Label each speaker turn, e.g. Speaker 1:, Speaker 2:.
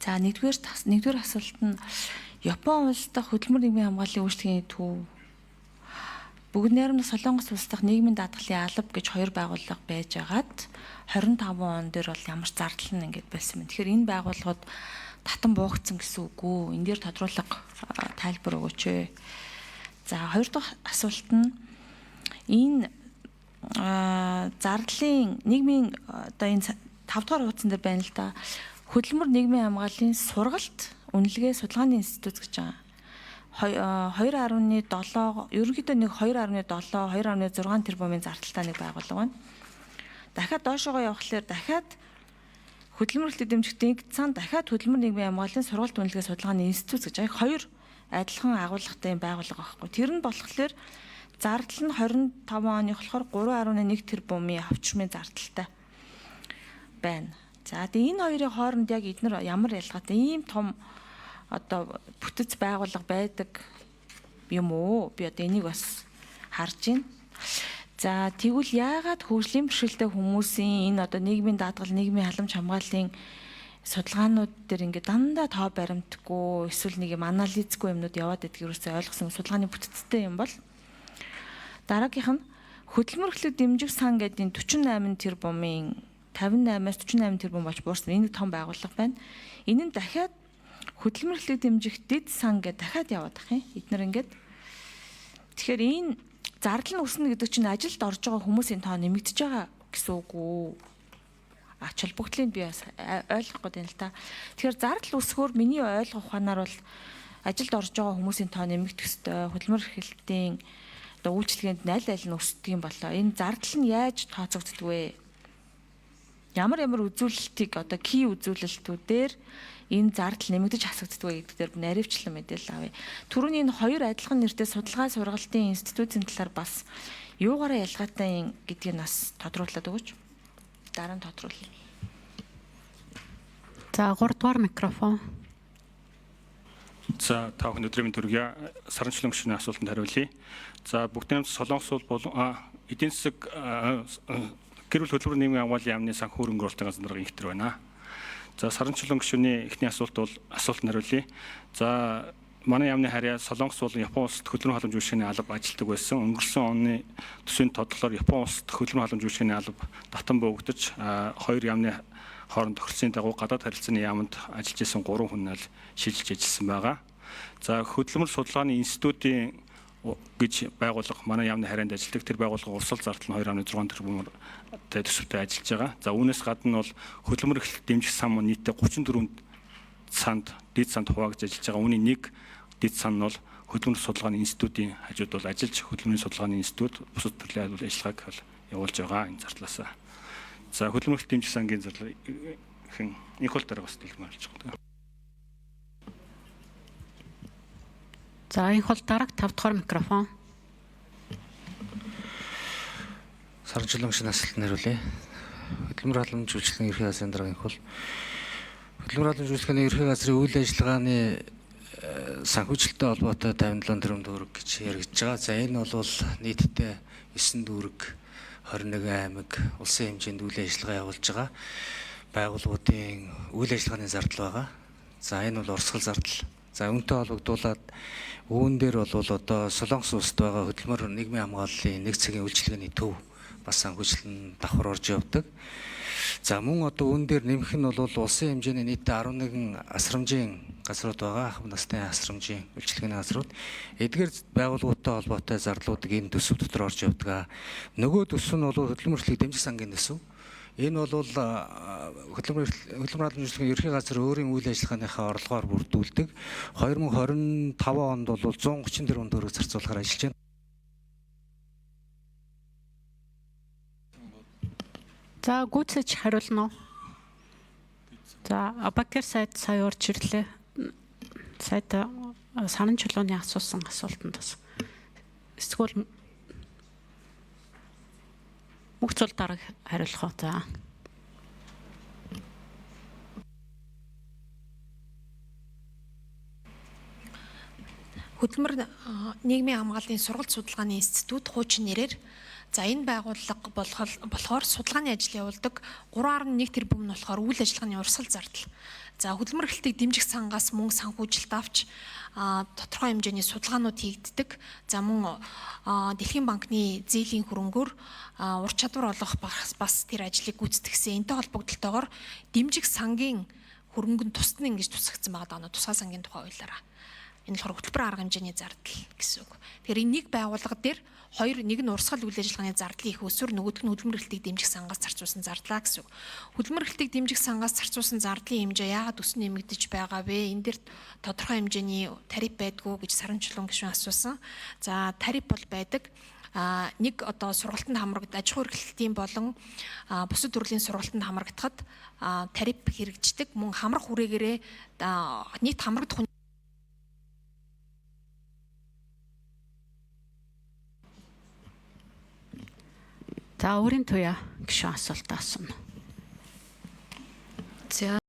Speaker 1: За нэгдүгээр асуулт нь Япон улс дахь хөдөлмөр нийгмийн хамгааллын үйлчлэгийн төв бүгд найрамдах Солонгос улс дахь нийгмийн даатгалын алба гэж хоёр байгууллага байж байгаад 25 он дээр бол ямар зардал нь ингэж байсан юм. Тэгэхээр энэ байгууллагууд татан буугдсан гэсэн үг үү? Энэ дээр тодруулга тайлбар өгөөч. За хоёр дахь асуулт нь энэ зардлын нийгмийн одоо энэ 5 дугаар хуудсан дээр байна л да. Хөдөлмөр нийгмийн хамгааллын сургалт үнэлгээ судалгааны институт гэж байгаа. 2.7 ерөнхийдөө нэг 2.7 2.6 тэрбумын зардалтай нэг байгууллага байна. Дахиад доошоогоо явхлаар дахиад хөдөлмөрлөлт дэмжих сан дахиад хөдөлмөр нийгмийн хамгааллын сургалт үнэлгээ судалгааны институт гэж хоёр адилхан агуулгатай байгууллага байхгүй. Тэр нь болохоор зардал нь 25 оны болохоор 3.1 тэрбумын авчирмын зардалтай байна. За тэгээ энэ хоёрын хооронд яг эдгээр ямар ялгаатай ийм том одоо бүтэц байгууллага байдаг юм уу? Би одоо энийг бас харж байна. За тэгвэл яагаад хөгжлийн бэрхшээлтэй хүмүүсийн энэ одоо нийгмийн даатгал, нийгмийн халамж хамгааллын судалгаанууд дээр ингээд дандаа тоо баримтгүй эсвэл нэг юм анализгүй юмнууд яваад идэх юусоо ойлгосон судалгааны бүтцтэй юм бол дараагийнх нь хөдөлмөрлөлт дэмжих сан гэдэг 48 тэрбумын 58-аас 48 тэрбум болж буурсан энэ том байгууллага байна. Энэ нь дахиад хөдөлмөрлөлт дэмжих дэд сан гэдэг дахиад яваад ах юм. Эднэр ингээд тэгэхээр энэ зардал нь өснө гэдэг чинь ажилд орж байгаа хүмүүсийн тоо нэмэгдэж байгаа гэсэн үг үү? Ач холбогдлыг би бас ойлгохгүй байна л та. Тэгэхээр зардал өсгөөр миний ойлгох ухаанаар бол ажилд орж байгаа хүмүүсийн тоо нэмэгдэх ёстой. Хөдөлмөр эрхлэлтийн одоо үйлчлэгээнд аль аль нь өсдөг юм болоо. Энэ зардал нь яаж тооцогддог вэ? Ямар үзүүлэлтийг одоо key үзүүлэлтүүдээр энэ зардал нэмэгдэж хасагддаг вэ гэдэг дээр наривчлан мэдээлэл авъя. Түрүүний энэ хоёр адилхан нэртэй судалгаа сургалтын институтын талаар бас юугаараа ялгаатай гэдгийг нас тодруулаад өгөөч. Дараа нь тодруулъя.
Speaker 2: За 3 дугаар микрофон.
Speaker 3: За та бүхэн өдрийн төргий саранчлан гүшүүний асуултанд хариулъя. За бүгд Солонгос болон эдийн засаг гэр бүл хөдөлмөр нийгмийн хамгааллын яамны санхүү хөрөнгө оруулалтын газар нарын ихтер байна. За саранчлан гүшүүний эхний асуулт бол асуултанд хариулъя. За манай яамны харьяа Солонгос болон Япон улсад хөдөлмөр халамж үйлчилгээний алба ажилтдаг байсан. Өнгөрсөн оны төсвийн тодглоор Япон улсад хөдөлмөр халамж үйлчилгээний алба татан бөөгдөж хоёр яамны хооронд тохиролцооны дагуу гадаад харилцааны яамд ажиллаж исэн 3 хүн нь шилжилж ажилласан байгаа. За хөдөлмөр судалгааны институтын гэж байгууллага манай яамны харьяанд ажилладаг. Тэр байгууллага урсгал зардал нь 2.6 тэрбумаар төсөвтэй ажиллаж байгаа. За үүнээс гадна бол хөдөлмөр эрхлэлт дэмжих сан нийтдээ 34 санд дэд санд хуваагдж ажиллаж байгаа. Үүний нэг дэд сан нь бол хөдөлмөр судалгааны институтын хажууд бол ажиллаж хөдөлмөрийн судалгааны институт бусад төрлийн ажиллагааг явуулж байгаа энэ зардлаасаа. За хөдөлмөр эрхлэлт дэмжих сангийн зардал их хол дараа бас дэлгэрүүлж байгаа.
Speaker 2: За энэ хол дараа 5 дугаар микрофон.
Speaker 4: Саранчлан гүшүүний асуултанд хариулъя. Хөдөлмөр халамж үйлчилгээний ерхий газрын дараагийн хол. Хөдөлмөр халамж үйлчилгээний ерхий газрын үйл ажиллагааны санхүүжилттэй холбоотой 57 тэрбум төгрөг гэж яригдж байгаа. За энэ бол нийтдээ 9 дүүрэг 21 аймаг улсын хэмжээнд үйл ажиллагаа явуулж байгаа байгууллагуудын үйл ажиллагааны зардал байгаа. За энэ бол урсгал зардал. За үүнтэй холбогдуулаад үүн дээр бол одоо Солонгос улсад байгаа хөдөлмөр нийгмийн хамгааллын нэг цагийн үйлчилгээний төв бас санхүүжилтэн давхар орж явдаг. За мөн одоо үүн дээр нэмэх нь бол улсын хэмжээний нийтдээ 11 асрамжийн газрууд байгаа. Ахмад насны асрамжийн үйлчилгээний газрууд. Эдгээр байгууллагуудтай холбоотой зардлуудыг энэ төсөв дотор орж явдаг. Нөгөө төсөв нь бол хөдөлмөр эрхлэлт дэмжих сангийн төсөв. Энэ бол хөдөлмөр халамж үйлчилгээний ерхий газар өөрийн үйл ажиллагааныхаа орлогоор бүрдүүлдэг. 2025 онд бол 130 тэрбум төгрөг зарцуулахаар ажиллаж байна.
Speaker 2: За гүйцэж хариулна уу? За Абакер сайд сая урьж ирлээ. Сайд санан чулууны асуусан асуултанд бас эсвэл мөх цул дараг хариулах уу? За.
Speaker 5: Хөдөлмөр нийгмийн хамгааллын сургалт судалгааны институт хуучин нэрээр за энэ байгууллага болохоор судалгааны ажил явуулдаг 3.1 тэрбум нь болохоор үйл ажиллагааны урсгал зардал. За хөдөлмөр эрхлэлтийг дэмжих сангаас мөн санхүүжилт авч тодорхой хэмжээний судалгаанууд хийгддэг. За мөн Дэлхийн банкны зээлийн хөрөнгөөр ур чадвар олох бас тэр ажлыг гүйцэтгэсэн. Энтэй холбогдлолтойгоор дэмжих сангийн хөрөнгө нь тусна ингэж тусгагдсан байгаа даа. Тусгай сангийн тухай хуулиараа. Энэ болохоор хөтөлбөр арга хэмжээний зардал гэсэн үг. Тэгэхээр энэ нэг байгууллага дээр нэг нь урсгал үйл ажиллагааны зардлын их өсвөр, нөгөөх нь хөдөлмөр эрхлэлтийг дэмжих сангаас зарцуулсан зардлаа гэсэн үг. Хөдөлмөр эрхлэлтийг дэмжих сангаас зарцуулсан зардлын хэмжээ яагаад өснө нэмэгдэж байгаа вэ? Энэ дээр тодорхой хэмжээний тариф байдгүй гэж Саранчулуун гишүүн асуусан. За тариф бол байдаг. Нэг одоо сургалтанд аж ахуй эрхлэлтийн болон бусад төрлийн сургалтанд хамрагдахад тариф хэрэгждэг. Мөн хамрах хүрээгээрээ нийт хамрагдах
Speaker 2: За өөрийн туяа гишүүн асуултаа асууна.
Speaker 5: За